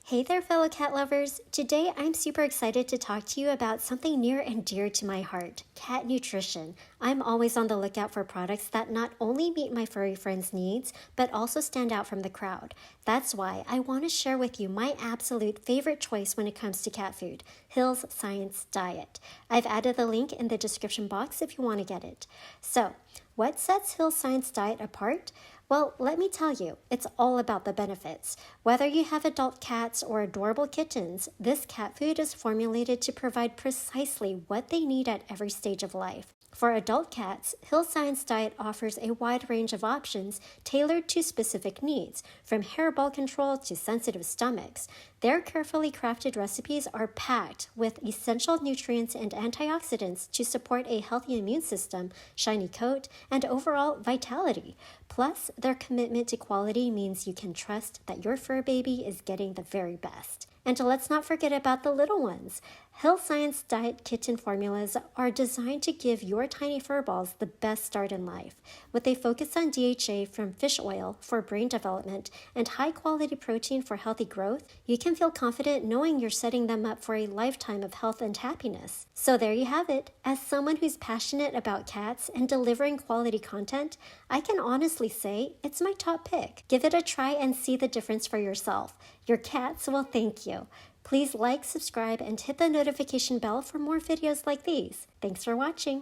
Hey there, fellow cat lovers. Today I'm super excited to talk to you about something near and dear to my heart, cat nutrition. I'm always on the lookout for products that not only meet my furry friends' needs, but also stand out from the crowd. That's why I want to share with you my absolute favorite choice when it comes to cat food, Hill's Science Diet. I've added the link in the description box if you want to get it. So, what sets Hill's Science Diet apart? Well, let me tell you, it's all about the benefits. Whether you have adult cats or adorable kittens, this cat food is formulated to provide precisely what they need at every stage of life. For adult cats, Hill Science Diet offers a wide range of options tailored to specific needs, from hairball control to sensitive stomachs. Their carefully crafted recipes are packed with essential nutrients and antioxidants to support a healthy immune system, shiny coat, and overall vitality. Plus, their commitment to quality means you can trust that your fur baby is getting the very best. And let's not forget about the little ones. Hill Science Diet kitten formulas are designed to give your tiny furballs the best start in life. With a focus on DHA from fish oil for brain development and high-quality protein for healthy growth, you can feel confident knowing you're setting them up for a lifetime of health and happiness. So there you have it. As someone who's passionate about cats and delivering quality content, I can honestly say it's my top pick. Give it a try and see the difference for yourself. Your cats will thank you. Please like, subscribe, and hit the notification bell for more videos like these. Thanks for watching.